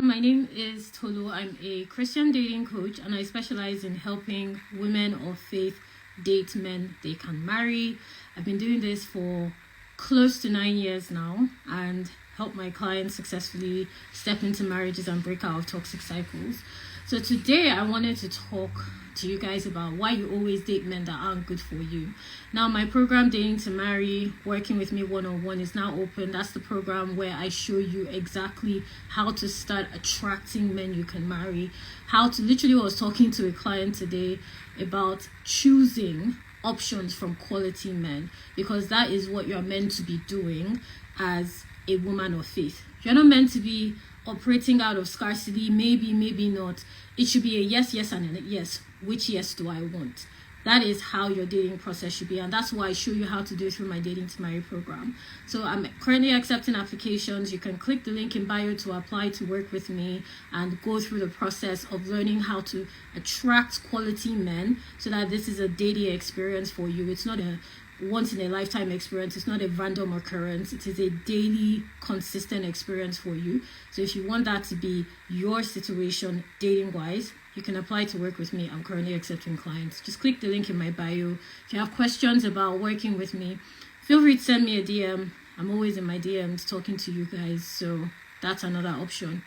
everyone, my name is Tolu. I'm a Christian dating coach and I specialize in helping women of faith date men they can marry. I've been doing this for close to 9 years now and help my clients successfully step into marriages and break out of toxic cycles. So today I wanted to talk to you guys about why you always date men that aren't good for you. Now my program Dating to Marry, working with me one-on-one, is now open. That's the program where I show you exactly how to start attracting men you can marry. How to, literally I was talking to a client today about choosing options from quality men, because that is what you're meant to be doing as a woman of faith. You're not meant to be operating out of scarcity, maybe, maybe not. It should be a yes, yes, and a yes. Which yes do I want? That is how your dating process should be, and that's why I show you how to do it through my Dating to Marry program. So I'm currently accepting applications. You can click the link in bio to apply to work with me and go through the process of learning how to attract quality men so that this is a daily experience for you. It's not a once in a lifetime experience. It's not a random occurrence. It is a daily consistent experience for you. So if you want that to be your situation dating wise, you can apply to work with me. I'm currently accepting clients. Just click the link in my bio. If you have questions about working with me, feel free to send me a DM. I'm always in my DMs talking to you guys, so that's another option.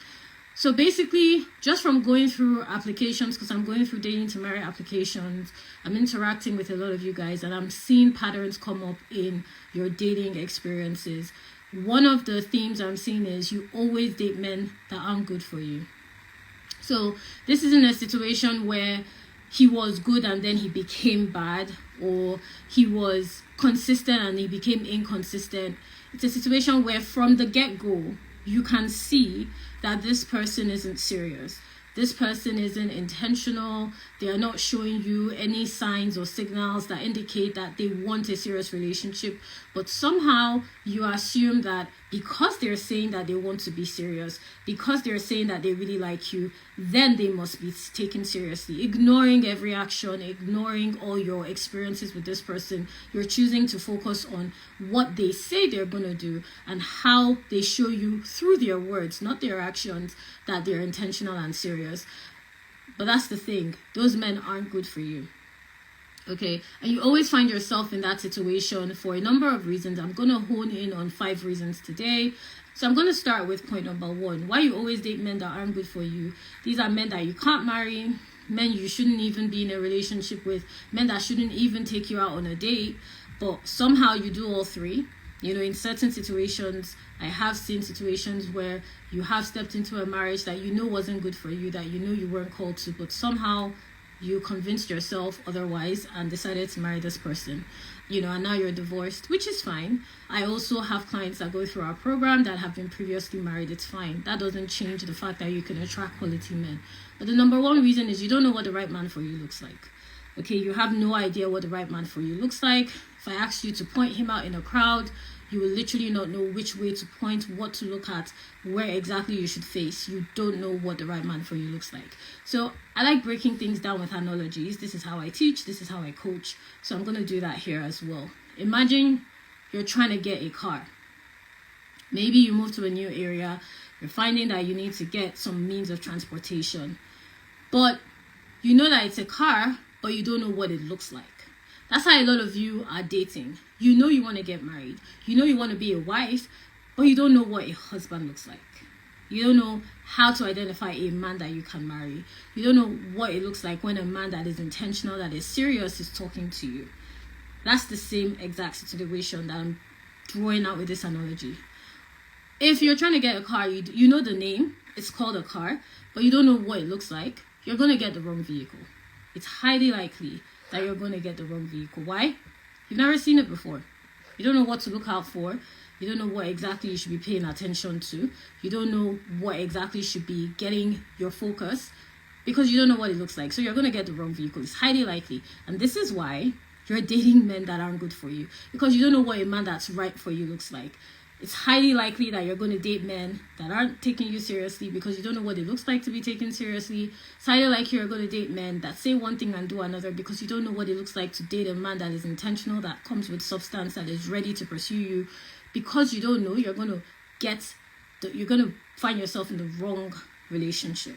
So basically, just from going through applications, because I'm going through Dating to Marry applications, I'm interacting with a lot of you guys and I'm seeing patterns come up in your dating experiences. One of the themes I'm seeing is you always date men that aren't good for you. So this isn't a situation where he was good and then he became bad, or he was consistent and he became inconsistent. It's a situation where from the get-go, you can see that this person isn't serious. This person isn't intentional. They are not showing you any signs or signals that indicate that they want a serious relationship. But somehow you assume that because they're saying that they want to be serious, because they're saying that they really like you, then they must be taken seriously. Ignoring every action, ignoring all your experiences with this person, you're choosing to focus on what they say they're going to do and how they show you through their words, not their actions, that they're intentional and serious. But that's the thing. Those men aren't good for you. Okay, and you always find yourself in that situation for a number of reasons. I'm going to hone in on 5 reasons today. So I'm going to start with point number 1. Why you always date men that aren't good for you. These are men that you can't marry, men you shouldn't even be in a relationship with, men that shouldn't even take you out on a date, but somehow you do all 3. You know, in certain situations, I have seen situations where you have stepped into a marriage that you know wasn't good for you, that you know you weren't called to, but somehow you convinced yourself otherwise and decided to marry this person, you know, and now you're divorced, which is fine. I also have clients that go through our program that have been previously married. It's fine. That doesn't change the fact that you can attract quality men. But the number 1 reason is you don't know what the right man for you looks like. Okay, you have no idea what the right man for you looks like. If I asked you to point him out in a crowd, you will literally not know which way to point, what to look at, where exactly you should face. You don't know what the right man for you looks like. So I like breaking things down with analogies. This is how I teach. This is how I coach. So I'm going to do that here as well. Imagine you're trying to get a car. Maybe you move to a new area. You're finding that you need to get some means of transportation. But you know that it's a car, but you don't know what it looks like. That's how a lot of you are dating. You know you want to get married. You know you want to be a wife, but you don't know what a husband looks like. You don't know how to identify a man that you can marry. You don't know what it looks like when a man that is intentional, that is serious, is talking to you. That's the same exact situation that I'm drawing out with this analogy. If you're trying to get a car, you know the name, it's called a car, but you don't know what it looks like, you're going to get the wrong vehicle. It's highly likely that you're going to get the wrong vehicle. Why? You've never seen it before. You don't know what to look out for. You don't know what exactly you should be paying attention to. You don't know what exactly should be getting your focus because you don't know what it looks like. So you're going to get the wrong vehicle. It's highly likely. And this is why you're dating men that aren't good for you, because you don't know what a man that's right for you looks like. It's highly likely that you're going to date men that aren't taking you seriously because you don't know what it looks like to be taken seriously. It's highly likely you're going to date men that say one thing and do another because you don't know what it looks like to date a man that is intentional, that comes with substance, that is ready to pursue you. Because you don't know, you're going to get you're going to find yourself in the wrong relationship.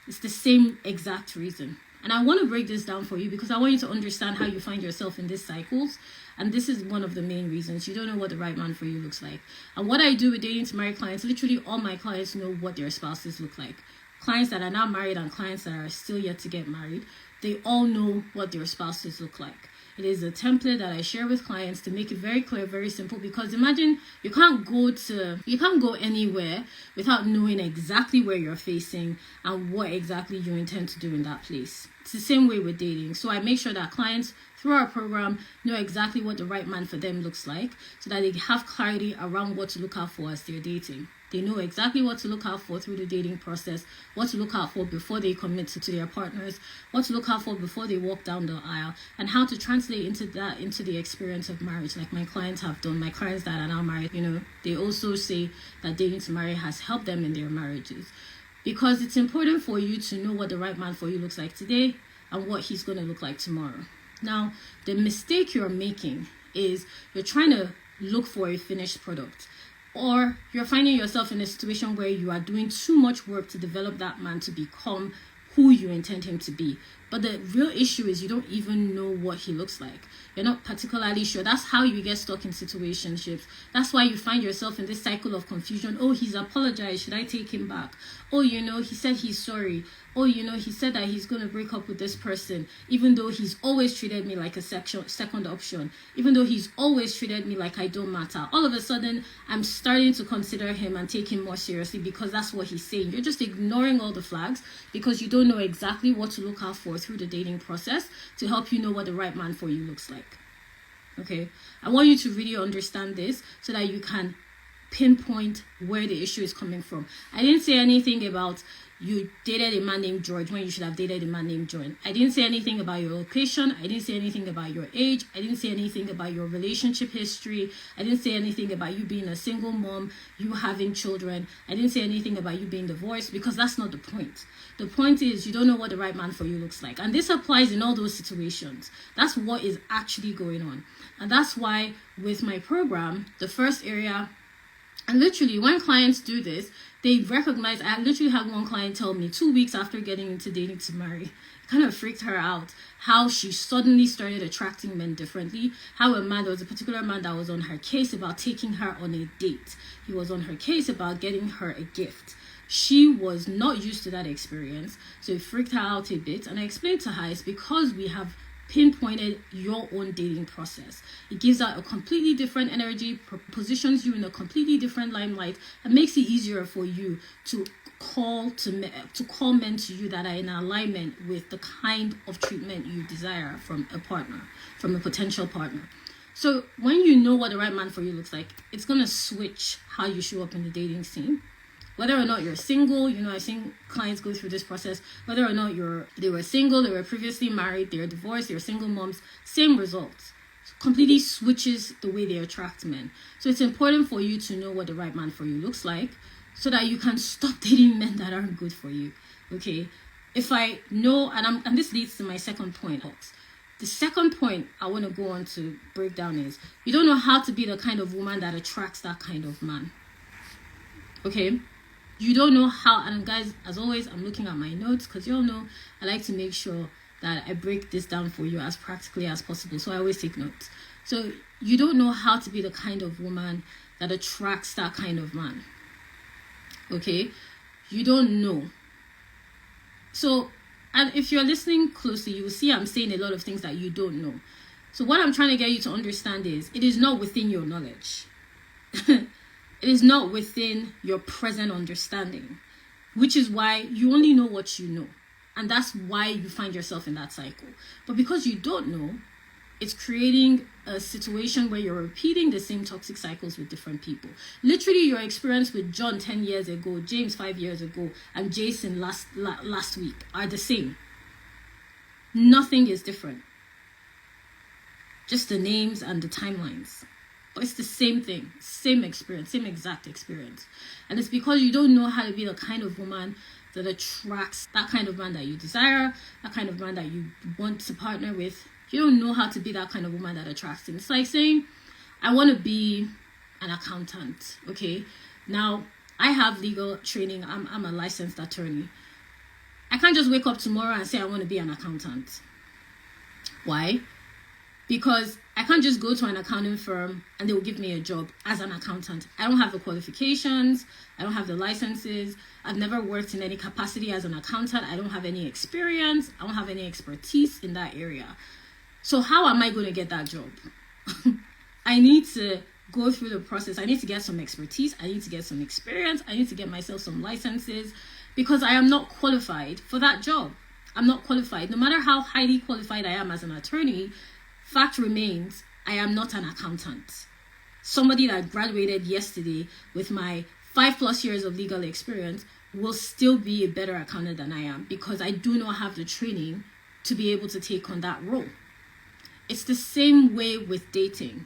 It's the same exact reason. And I want to break this down for you because I want you to understand how you find yourself in these cycles. And this is one of the main reasons. You don't know what the right man for you looks like. And what I do with dating to marry clients, literally all my clients know what their spouses look like. Clients that are now married and clients that are still yet to get married, they all know what their spouses look like. It is a template that I share with clients to make it very clear, very simple, because imagine you can't go anywhere without knowing exactly where you're facing and what exactly you intend to do in that place. It's the same way with dating. So I make sure that clients through our program know exactly what the right man for them looks like so that they have clarity around what to look out for as they're dating. They know exactly what to look out for through the dating process, what to look out for before they commit to their partners, what to look out for before they walk down the aisle, and how to translate into the experience of marriage, like my clients have done. My clients that are now married, they also say that dating to marry has helped them in their marriages. Because it's important for you to know what the right man for you looks like today and what he's going to look like tomorrow. Now, the mistake you're making is you're trying to look for a finished product. Or you're finding yourself in a situation where you are doing too much work to develop that man to become who you intend him to be. But the real issue is you don't even know what he looks like. You're not particularly sure. That's how you get stuck in situationships. That's why you find yourself in this cycle of confusion. Oh, he's apologized. Should I take him back? Oh, he said he's sorry. Oh, he said that he's going to break up with this person, even though he's always treated me like a second option, even though he's always treated me like I don't matter. All of a sudden, I'm starting to consider him and take him more seriously because that's what he's saying. You're just ignoring all the flags because you don't know exactly what to look out for through the dating process to help you know what the right man for you looks like. Okay, I want you to really understand this so that you can pinpoint where the issue is coming from. I didn't say anything about you dated a man named George when you should have dated a man named John. I didn't say anything about your location. I didn't say anything about your age. I didn't say anything about your relationship history. I didn't say anything about you being a single mom, you having children. I didn't say anything about you being divorced because that's not the point. The point is you don't know what the right man for you looks like. And this applies in all those situations. That's what is actually going on. And that's why with my program, the first area, and literally when clients do this, they recognize. I literally had one client tell me 2 weeks after getting into dating to marry, it kind of freaked her out how she suddenly started attracting men differently. How there was a particular man that was on her case about taking her on a date. He was on her case about getting her a gift. She was not used to that experience, so it freaked her out a bit. And I explained to her it's because we have pinpointed your own dating process. It gives out a completely different energy, positions you in a completely different limelight, and makes it easier for you to call men to you that are in alignment with the kind of treatment you desire from a partner, from a potential partner. So when you know what the right man for you looks like, it's going to switch how you show up in the dating scene. Whether or not you're single, I've seen clients go through this process. Whether or not they were single, they were previously married, they're divorced, they're single moms, same results. Completely switches the way they attract men. So it's important for you to know what the right man for you looks like so that you can stop dating men that aren't good for you. Okay? If I know, and this leads to my second point. The second point I want to go on to break down is you don't know how to be the kind of woman that attracts that kind of man. Okay? You don't know how, and guys, as always, I'm looking at my notes because you all know I like to make sure that I break this down for you as practically as possible. So I always take notes. So you don't know how to be the kind of woman that attracts that kind of man. Okay? You don't know. So, and if you're listening closely, you will see I'm saying a lot of things that you don't know. So what I'm trying to get you to understand is it is not within your knowledge. It is not within your present understanding, which is why you only know what you know. And that's why you find yourself in that cycle. But because you don't know, it's creating a situation where you're repeating the same toxic cycles with different people. Literally, your experience with John 10 years ago, James 5 years ago, and Jason last week are the same. Nothing is different. Just the names and the timelines. But it's the same thing, same experience, same exact experience. And it's because you don't know how to be the kind of woman that attracts that kind of man that you desire, that kind of man that you want to partner with. You don't know how to be that kind of woman that attracts him. It's like saying, I want to be an accountant, okay? Now, I have legal training. I'm a licensed attorney. I can't just wake up tomorrow and say I want to be an accountant. Why? Because I can't just go to an accounting firm and they will give me a job as an accountant. I don't have the qualifications. I don't have the licenses. I've never worked in any capacity as an accountant. I don't have any experience. I don't have any expertise in that area. So how am I going to get that job? I need to go through the process. I need to get some expertise. I need to get some experience. I need to get myself some licenses because I am not qualified for that job. I'm not qualified. No matter how highly qualified I am as an attorney, fact remains, I am not an accountant. Somebody that graduated yesterday with my 5+ years of legal experience will still be a better accountant than I am because I do not have the training to be able to take on that role. It's the same way with dating.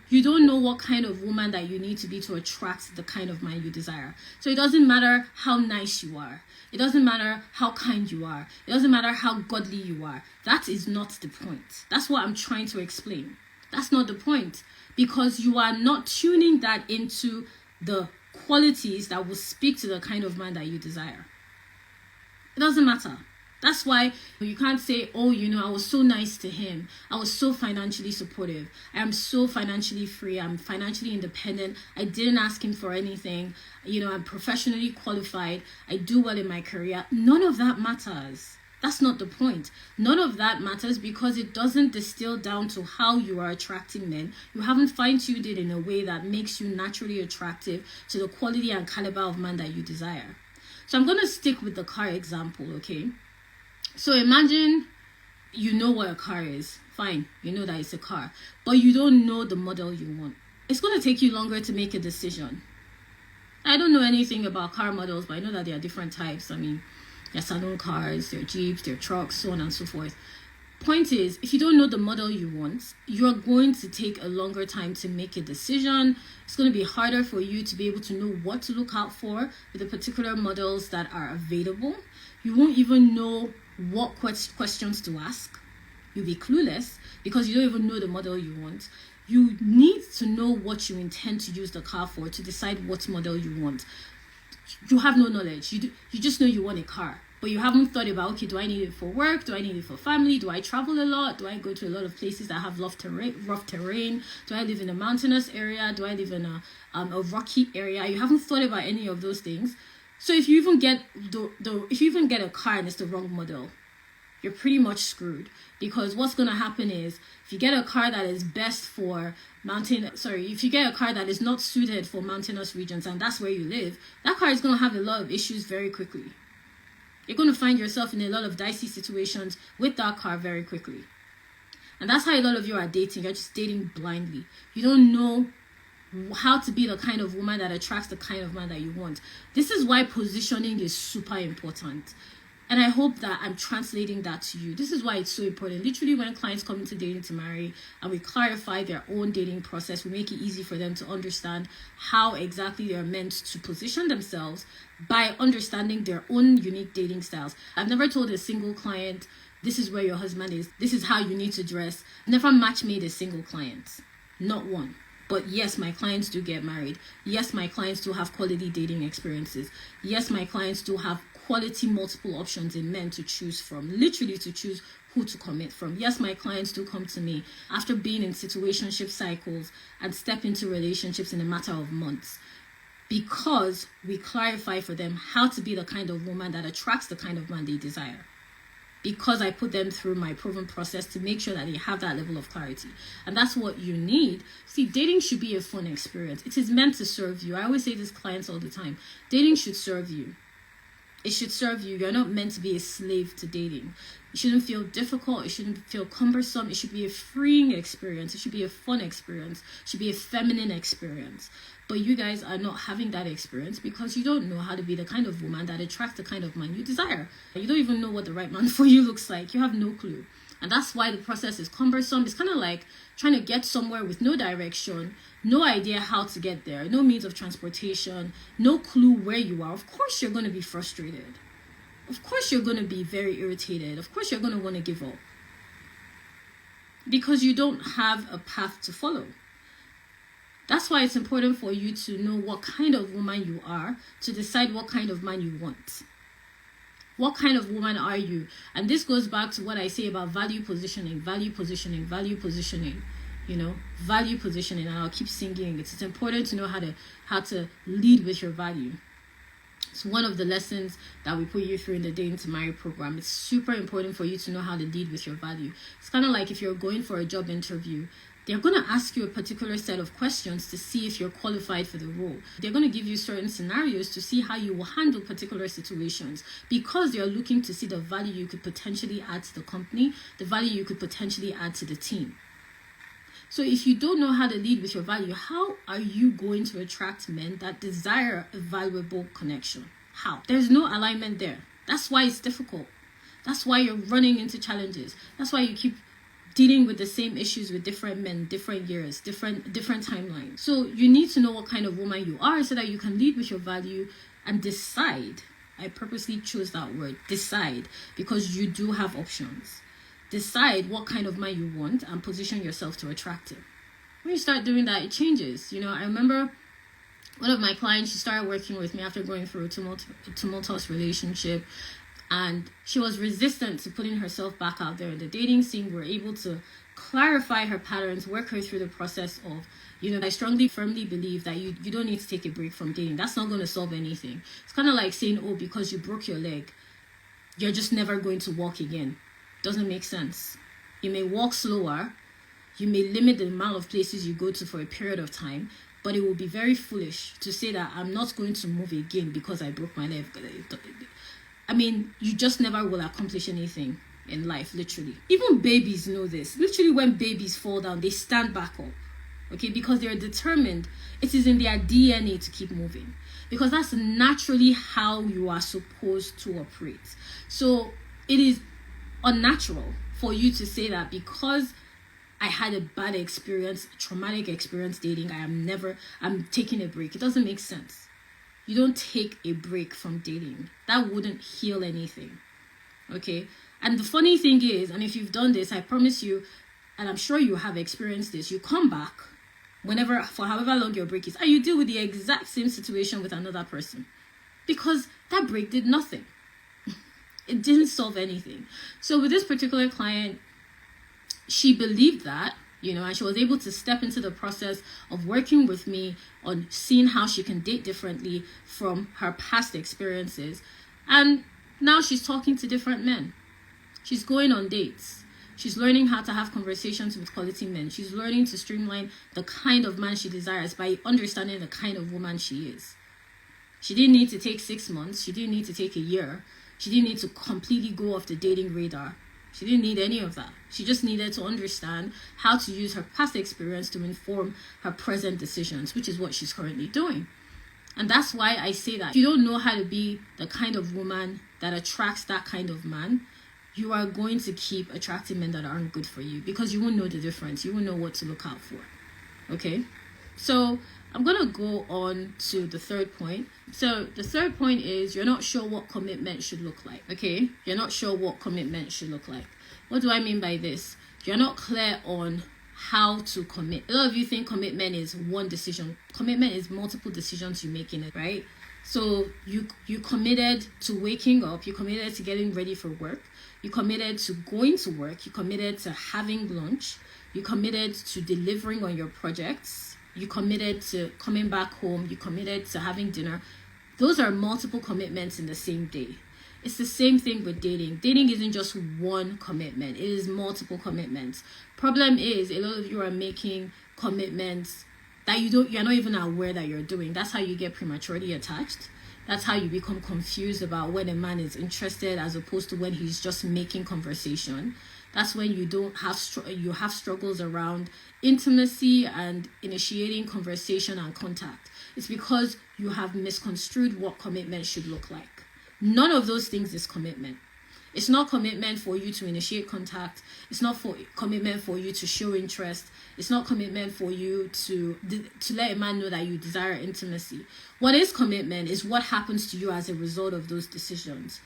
You don't know what kind of woman that you need to be to attract the kind of man you desire. So it doesn't matter how nice you are. It doesn't matter how kind you are. It doesn't matter how godly you are. That is not the point. That's what I'm trying to explain. That's not the point. Because you are not tuning that into the qualities that will speak to the kind of man that you desire. It doesn't matter. That's why you can't say, oh, I was so nice to him. I was so financially supportive. I am so financially free. I'm financially independent. I didn't ask him for anything. I'm professionally qualified. I do well in my career. None of that matters. That's not the point. None of that matters because it doesn't distill down to how you are attracting men. You haven't fine-tuned it in a way that makes you naturally attractive to the quality and caliber of man that you desire. So I'm going to stick with the car example, okay? So imagine you know what a car is. Fine, you know that it's a car. But you don't know the model you want. It's going to take you longer to make a decision. I don't know anything about car models, but I know that there are different types. I mean, there are saloon cars, there are Jeeps, there are trucks, so on and so forth. Point is, if you don't know the model you want, you're going to take a longer time to make a decision. It's going to be harder for you to be able to know what to look out for with the particular models that are available. You won't even know what questions to ask. You'll be clueless because you don't even know the model you want. You need to know what you intend to use the car for to decide what model you want. You have no knowledge. You just know you want a car, but you haven't thought about, okay, do I need it for work? Do I need it for family? Do I travel a lot? Do I go to a lot of places that have rough terrain? Do I live in a mountainous area? Do I live in a rocky area? You haven't thought about any of those things. So if you even get a car and it's the wrong model, you're pretty much screwed, because what's going to happen is if you get a car that is best for if you get a car that is not suited for mountainous regions and that's where you live, that car is going to have a lot of issues very quickly. You're going to find yourself in a lot of dicey situations with that car very quickly. And that's how a lot of you are dating. You're just dating blindly. You don't know how to be the kind of woman that attracts the kind of man that you want. This is why positioning is super important. And I hope that I'm translating that to you. This is why it's so important. Literally, when clients come into Dating to Marry and we clarify their own dating process, we make it easy for them to understand how exactly they're meant to position themselves by understanding their own unique dating styles. I've never told a single client, this is where your husband is, this is how you need to dress. I've never match made a single client. Not one. But yes, my clients do get married. Yes, my clients do have quality dating experiences. Yes, my clients do have quality multiple options in men to choose from, literally to choose who to commit from. Yes, my clients do come to me after being in situationship cycles and step into relationships in a matter of months, because we clarify for them how to be the kind of woman that attracts the kind of man they desire. Because I put them through my proven process to make sure that they have that level of clarity. And that's what you need. See, dating should be a fun experience. It is meant to serve you. I always say this to clients all the time. Dating should serve you. It should serve you. You're not meant to be a slave to dating. It shouldn't feel difficult. It shouldn't feel cumbersome. It should be a freeing experience. It should be a fun experience. It should be a feminine experience. But you guys are not having that experience because you don't know how to be the kind of woman that attracts the kind of man you desire. You don't even know what the right man for you looks like. You have no clue. And that's why the process is cumbersome. It's kind of like trying to get somewhere with no direction, no idea how to get there, no means of transportation, no clue where you are. Of course you're going to be frustrated. Of course you're going to be very irritated. Of course you're going to want to give up. Because you don't have a path to follow. That's why it's important for you to know what kind of woman you are, to decide what kind of man you want. What kind of woman are you? And this goes back to what I say about value positioning, value positioning, value positioning. Value positioning, and I'll keep singing it. It's important to know how to lead with your value. It's one of the lessons that we put you through in the Dating to Marry program. It's super important for you to know how to lead with your value. It's kind of like if you're going for a job interview, they're going to ask you a particular set of questions to see if you're qualified for the role. They're going to give you certain scenarios to see how you will handle particular situations, because they're looking to see the value you could potentially add to the company, the value you could potentially add to the team. So if you don't know how to lead with your value, how are you going to attract men that desire a valuable connection? How? There's no alignment there. That's why it's difficult. That's why you're running into challenges. That's why you keep dealing with the same issues with different men, different years, different timelines. So you need to know what kind of woman you are so that you can lead with your value and decide. I purposely chose that word, decide, because you do have options. Decide what kind of man you want and position yourself to attract him. When you start doing that, it changes. I remember one of my clients, she started working with me after going through a tumultuous relationship, and she was resistant to putting herself back out there in the dating scene. We were able to clarify her patterns, work her through the process of, I strongly, firmly believe that you don't need to take a break from dating. That's not going to solve anything. It's kind of like saying, oh, because you broke your leg, you're just never going to walk again. Doesn't make sense. You may walk slower, you may limit the amount of places you go to for a period of time, but it will be very foolish to say that I'm not going to move again because I broke my leg. You just never will accomplish anything in life, literally. Even babies know this. Literally, when babies fall down, they stand back up, okay? Because they're determined. It is in their DNA to keep moving, because that's naturally how you are supposed to operate. So it is unnatural for you to say that because I had a bad experience, traumatic experience dating, I'm taking a break. It doesn't make sense. You don't take a break from dating. That wouldn't heal anything. Okay? And the funny thing is, and if you've done this, I promise you, and I'm sure you have experienced this, you come back for however long your break is, and you deal with the exact same situation with another person, because that break did nothing. It didn't solve anything. So with this particular client, she believed that, and she was able to step into the process of working with me on seeing how she can date differently from her past experiences. And now she's talking to different men. She's going on dates. She's learning how to have conversations with quality men. She's learning to streamline the kind of man she desires by understanding the kind of woman she is. She didn't need to take 6 months. She didn't need to take a year. She didn't need to completely go off the dating radar. She didn't need any of that. She just needed to understand how to use her past experience to inform her present decisions, which is what she's currently doing. And that's why I say that if you don't know how to be the kind of woman that attracts that kind of man, you are going to keep attracting men that aren't good for you, because you won't know the difference. You won't know what to look out for. Okay? So I'm going to go on to the third point. So the third point is you're not sure what commitment should look like. Okay? You're not sure what commitment should look like. What do I mean by this? You're not clear on how to commit. A lot of you think commitment is one decision. Commitment is multiple decisions you make in it, right? So you committed to waking up. You committed to getting ready for work. You committed to going to work. You committed to having lunch. You committed to delivering on your projects. You committed to coming back home. You committed to having dinner. Those are multiple commitments in the same day. It's the same thing with dating. Dating isn't just one commitment. It is multiple commitments. Problem is, a lot of you are making commitments that you're not even aware that you're doing. That's how you get prematurely attached. That's how you become confused about when a man is interested as opposed to when he's just making conversation. That's when you have struggles around intimacy and initiating conversation and contact. It's because you have misconstrued what commitment should look like. None of those things is commitment. It's not commitment for you to initiate contact. It's not commitment for you to show interest. It's not commitment for you to let a man know that you desire intimacy. What is commitment is what happens to you as a result of those decisions.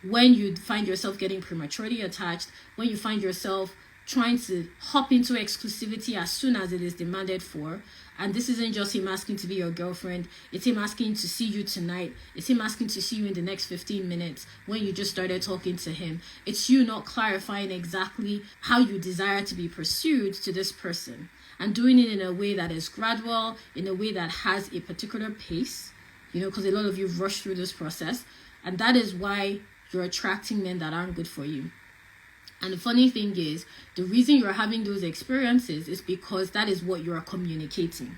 When you find yourself getting prematurely attached, when you find yourself trying to hop into exclusivity as soon as it is demanded for. And this isn't just him asking to be your girlfriend. It's him asking to see you tonight. It's him asking to see you in the next 15 minutes when you just started talking to him. It's you not clarifying exactly how you desire to be pursued to this person, and doing it in a way that is gradual, in a way that has a particular pace, because a lot of you rush through this process. And that is why you're attracting men that aren't good for you. And the funny thing is, the reason you're having those experiences is because that is what you're communicating.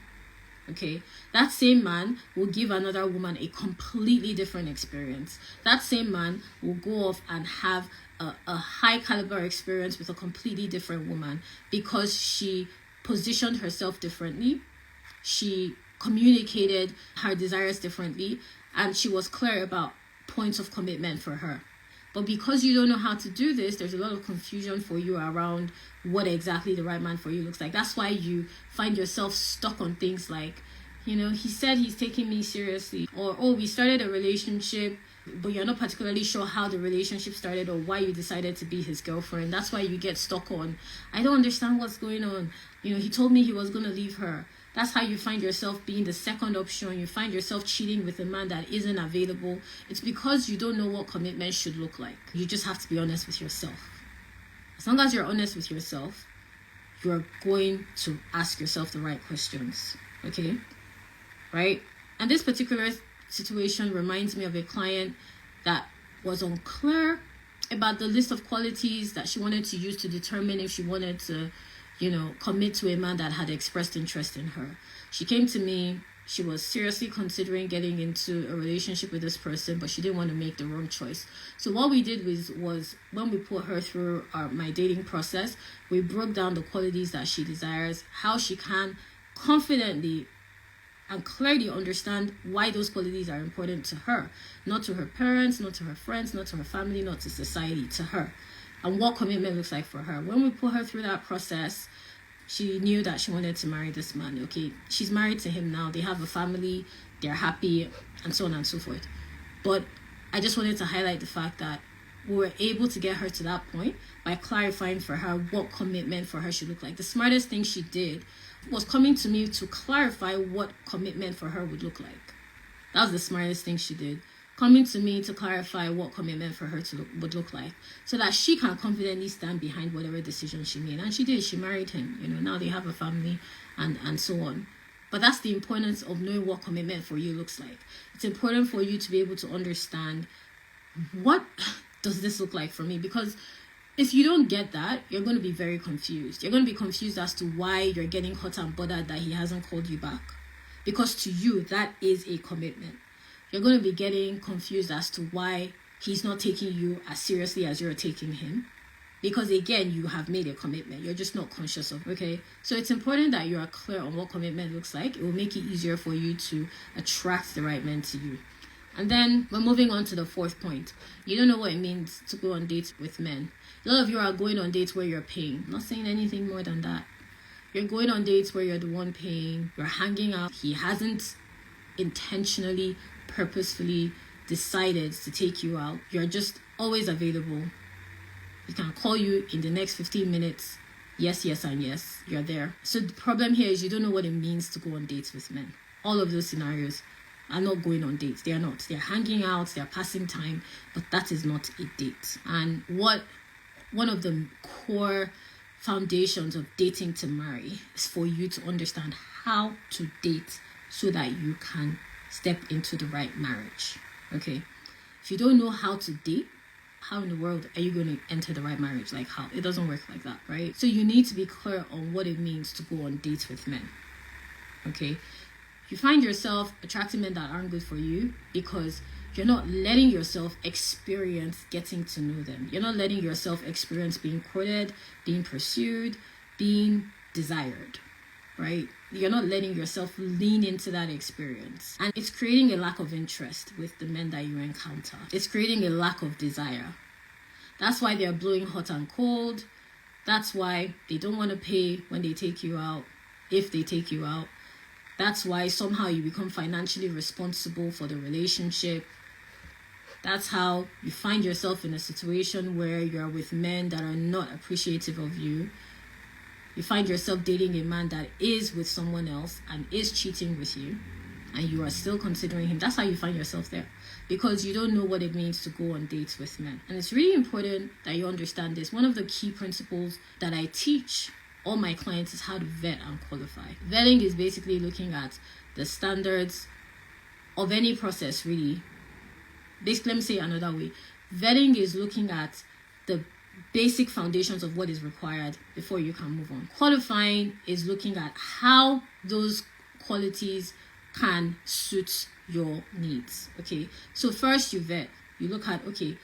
Okay? That same man will give another woman a completely different experience. That same man will go off and have a high caliber experience with a completely different woman because she positioned herself differently. She communicated her desires differently, and she was clear about points of commitment for her. But because you don't know how to do this, there's a lot of confusion for you around what exactly the right man for you looks like. That's why you find yourself stuck on things like, he said he's taking me seriously, or, oh, we started a relationship, but you're not particularly sure how the relationship started or why you decided to be his girlfriend. That's why you get stuck on, I don't understand what's going on. He told me he was going to leave her. That's how you find yourself being the second option. You find yourself cheating with a man that isn't available. It's because you don't know what commitment should look like. You just have to be honest with yourself. As long as you're honest with yourself, you're going to ask yourself the right questions. Okay? Right? And this particular situation reminds me of a client that was unclear about the list of qualities that she wanted to use to determine if she wanted to commit to a man that had expressed interest in her. She came to me. She was seriously considering getting into a relationship with this person, but she didn't want to make the wrong choice. So what we did was when we put her through my dating process, we broke down the qualities that she desires, how she can confidently and clearly understand why those qualities are important to her, not to her parents, not to her friends, not to her family, not to society, to her, and what commitment looks like for her. When we put her through that process, she knew that she wanted to marry this man. Okay, she's married to him now. They have a family. They're happy, and so on and so forth. But I just wanted to highlight the fact that we were able to get her to that point by clarifying for her what commitment for her should look like. The smartest thing she did was coming to me to clarify what commitment for her would look like. That was the smartest thing she did. Coming to me to clarify what commitment for her would look like, so that she can confidently stand behind whatever decision she made. And she did. She married him. Now they have a family and so on. But that's the importance of knowing what commitment for you looks like. It's important for you to be able to understand, what does this look like for me? Because if you don't get that, you're going to be very confused. You're going to be confused as to why you're getting hot and bothered that he hasn't called you back. Because to you, that is a commitment. You're going to be getting confused as to why he's not taking you as seriously as you're taking him. Because again, you have made a commitment. You're just not conscious of, okay? So it's important that you are clear on what commitment looks like. It will make it easier for you to attract the right men to you. And then we're moving on to the fourth point. You don't know what it means to go on dates with men. A lot of you are going on dates where you're paying. I'm not saying anything more than that. You're going on dates where you're the one paying. You're hanging out. He hasn't intentionally, purposefully decided to take you out. You're just always available. He can call you in the next 15 minutes. Yes, yes, and yes. You're there. So the problem here is you don't know what it means to go on dates with men. All of those scenarios are not going on dates. They are not. They're hanging out. They're passing time. But that is not a date. And one of the core foundations of dating to marry is for you to understand how to date so that you can step into the right marriage. Okay? If you don't know how to date, how in the world are you going to enter the right marriage? Like how? It doesn't work like that, right? So you need to be clear on what it means to go on dates with men. Okay? You find yourself attracting men that aren't good for you because you're not letting yourself experience getting to know them. You're not letting yourself experience being courted, being pursued, being desired, right? You're not letting yourself lean into that experience. And it's creating a lack of interest with the men that you encounter. It's creating a lack of desire. That's why they're blowing hot and cold. That's why they don't want to pay when they take you out, if they take you out. That's why somehow you become financially responsible for the relationship. That's how you find yourself in a situation where you're with men that are not appreciative of you. You find yourself dating a man that is with someone else and is cheating with you, and you are still considering him. That's how you find yourself there, because you don't know what it means to go on dates with men. And it's really important that you understand this. One of the key principles that I teach all my clients is how to vet and qualify. Vetting is basically looking at the standards of any process, really. Basically, let me say it another way. Vetting is looking at the basic foundations of what is required before you can move on. Qualifying is looking at how those qualities can suit your needs. Okay, so first you vet. You look at, okay,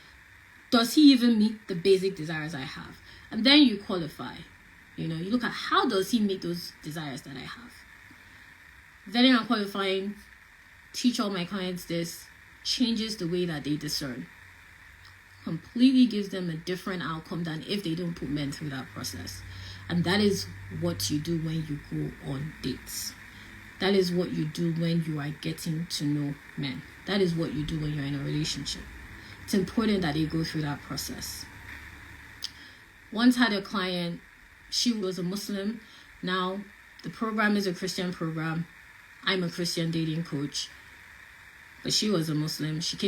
does he even meet the basic desires I have? And then you qualify. You look at how does he meet those desires that I have. Vetting and qualifying, teach all my clients this, changes the way that they discern. Completely gives them a different outcome than if they don't put men through that process. And that is what you do when you go on dates. That is what you do when you are getting to know men. That is what you do when you're in a relationship. It's important that they go through that process. Once had a client, she was a Muslim. Now the program is a Christian program. I'm a Christian dating coach. But she was a Muslim. She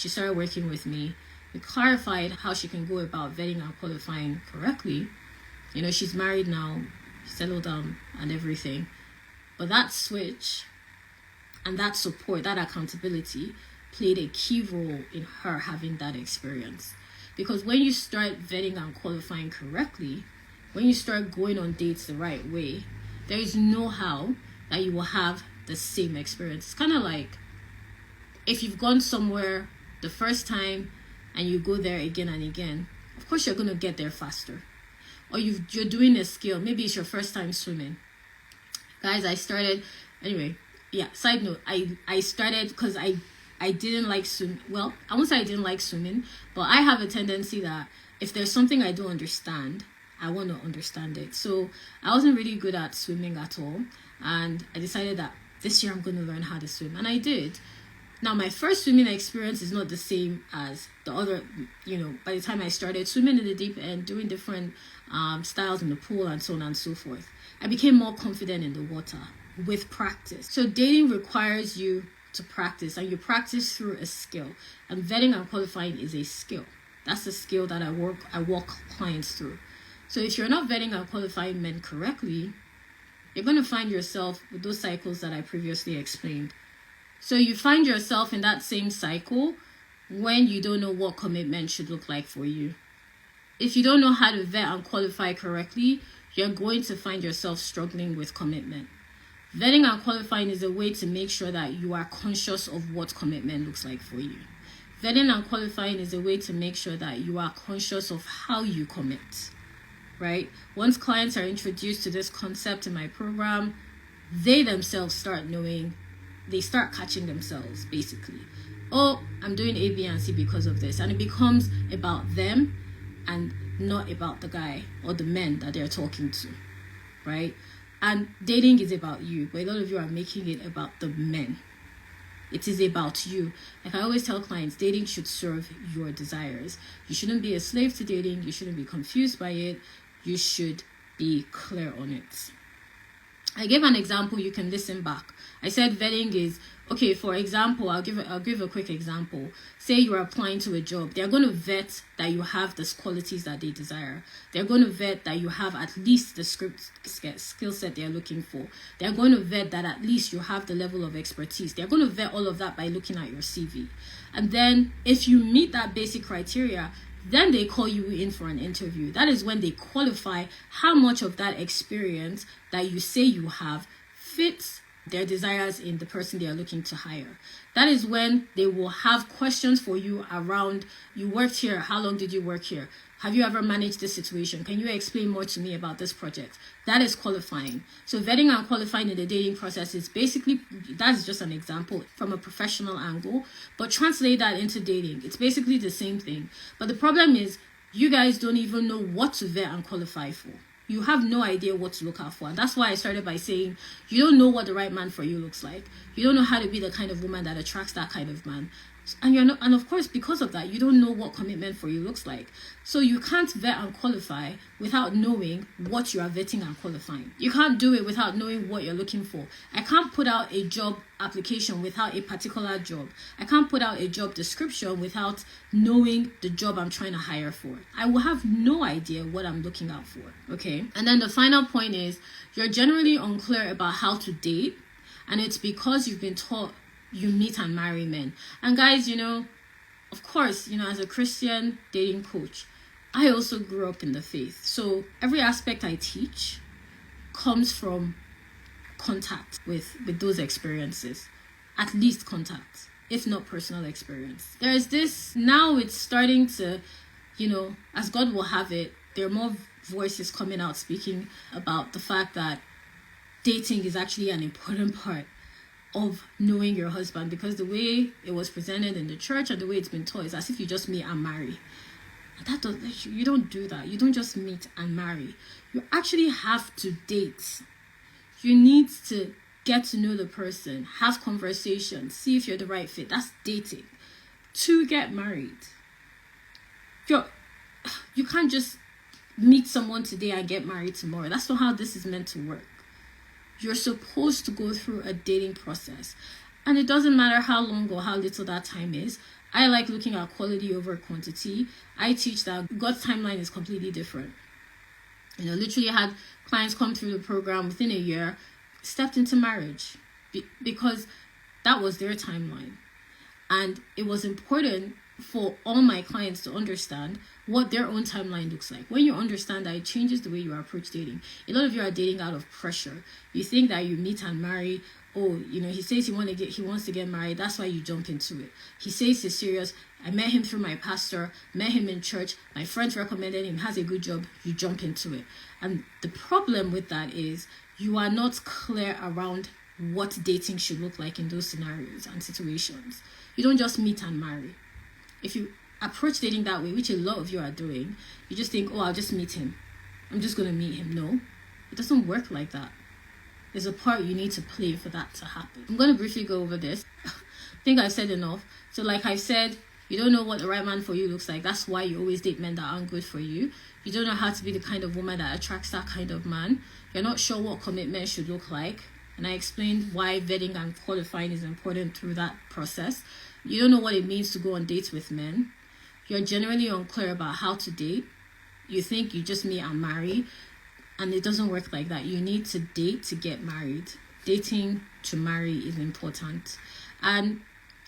started working with me. We clarified how she can go about vetting and qualifying correctly. She's married now, settled down and everything. But that switch and that support, that accountability played a key role in her having that experience. Because when you start vetting and qualifying correctly, when you start going on dates the right way, there is no how that you will have the same experience. It's kind of like if you've gone somewhere the first time and you go there again and again, of course you're going to get there faster. Or you're doing a skill. Maybe it's your first time swimming. Guys, side note, I started because I didn't like swim. Well, I won't say I didn't like swimming, but I have a tendency that if there's something I don't understand, I want to understand it. So I wasn't really good at swimming at all. And I decided that this year I'm going to learn how to swim. And I did. Now, my first swimming experience is not the same as the other, by the time I started swimming in the deep end, doing different styles in the pool and so on and so forth. I became more confident in the water with practice. So dating requires you to practice, and you practice through a skill. And vetting and qualifying is a skill. That's the skill that I walk clients through. So if you're not vetting and qualifying men correctly, you're going to find yourself with those cycles that I previously explained. So you find yourself in that same cycle when you don't know what commitment should look like for you. If you don't know how to vet and qualify correctly, you're going to find yourself struggling with commitment. Vetting and qualifying is a way to make sure that you are conscious of what commitment looks like for you. Vetting and qualifying is a way to make sure that you are conscious of how you commit, right? Once clients are introduced to this concept in my program, they themselves start knowing, they start catching themselves, basically. Oh, I'm doing A, B, and C because of this. And it becomes about them and not about the guy or the men that they're talking to, right? And dating is about you, but a lot of you are making it about the men. It is about you. Like I always tell clients, dating should serve your desires. You shouldn't be a slave to dating. You shouldn't be confused by it. You should be clear on it. I gave an example. You can listen back. I said vetting is, okay, for example, I'll give a quick example. Say you're applying to a job. They're going to vet that you have the qualities that they desire. They're going to vet that you have at least the skill set they're looking for. They're going to vet that at least you have the level of expertise. They're going to vet all of that by looking at your CV. And then if you meet that basic criteria, then they call you in for an interview. That is when they qualify how much of that experience that you say you have fits their desires in the person they are looking to hire. That is when they will have questions for you around, you worked here, how long did you work here? Have you ever managed this situation? Can you explain more to me about this project? That is qualifying. So vetting and qualifying in the dating process is basically, that's just an example from a professional angle, but translate that into dating. It's basically the same thing. But the problem is you guys don't even know what to vet and qualify for. You have no idea what to look out for. And that's why I started by saying you don't know what the right man for you looks like. You don't know how to be the kind of woman that attracts that kind of man. And you're not, and of course, because of that, you don't know what commitment for you looks like. So you can't vet and qualify without knowing what you are vetting and qualifying. You can't do it without knowing what you're looking for. I can't put out a job application without a particular job. I can't put out a job description without knowing the job I'm trying to hire for. I will have no idea what I'm looking out for. Okay. And then the final point is, you're generally unclear about how to date, and it's because you've been taught you meet and marry men. And guys, of course, as a Christian dating coach, I also grew up in the faith. So every aspect I teach comes from contact with those experiences. At least contact, if not personal experience. There's this, now it's starting to, as God will have it, there are more voices coming out speaking about the fact that dating is actually an important part of knowing your husband, because the way it was presented in the church and the way it's been taught is as if you just meet and marry. And you don't do that. You don't just meet and marry. You actually have to date. You need to get to know the person, have conversations, see if you're the right fit. That's dating. To get married. You can't just meet someone today and get married tomorrow. That's not how this is meant to work. You're supposed to go through a dating process. And it doesn't matter how long or how little that time is. I like looking at quality over quantity. I teach that God's timeline is completely different. Literally had clients come through the program within a year, stepped into marriage because that was their timeline. And it was important for all my clients to understand what their own timeline looks like. When you understand that, it changes the way you approach dating. A lot of you are dating out of pressure. You think that you meet and marry. Oh, he says he wants to get married. That's why you jump into it. He says he's serious. I met him through my pastor, met him in church. My friends recommended him, has a good job. You jump into it. And the problem with that is you are not clear around what dating should look like in those scenarios and situations. You don't just meet and marry. If you approach dating that way, which a lot of you are doing, you just think, I'll just meet him. I'm just going to meet him. No, it doesn't work like that. There's a part you need to play for that to happen. I'm going to briefly go over this. I think I've said enough. So like I said, you don't know what the right man for you looks like. That's why you always date men that aren't good for you. You don't know how to be the kind of woman that attracts that kind of man. You're not sure what commitment should look like. And I explained why vetting and qualifying is important through that process. You don't know what it means to go on dates with men. You're generally unclear about how to date. You think you just meet and marry, and it doesn't work like that. You need to date to get married. Dating to marry is important. And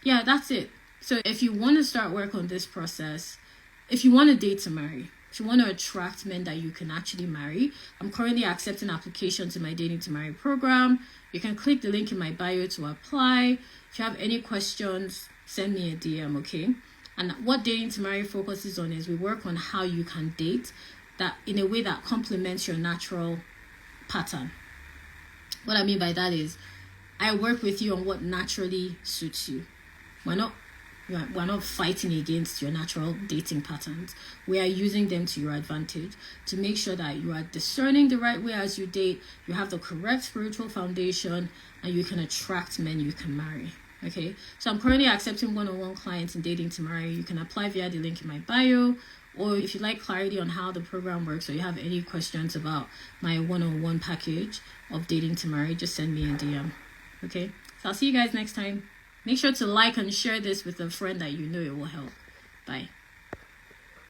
yeah, that's it. So if you want to start work on this process, if you want to date to marry, if you want to attract men that you can actually marry, I'm currently accepting applications to my Dating to Marry program. You can click the link in my bio to apply. If you have any questions, send me a DM, okay? And what Dating to Marry focuses on is we work on how you can date that in a way that complements your natural pattern. What I mean by that is I work with you on what naturally suits you. We're not fighting against your natural dating patterns. We are using them to your advantage to make sure that you are discerning the right way as you date, you have the correct spiritual foundation, and you can attract men you can marry. Okay, so I'm currently accepting one-on-one clients in Dating to Marry. You can apply via the link in my bio, or if you'd like clarity on how the program works or you have any questions about my one-on-one package of Dating to Marry, just send me a DM. Okay, so I'll see you guys next time. Make sure to like and share this with a friend that you know it will help. Bye.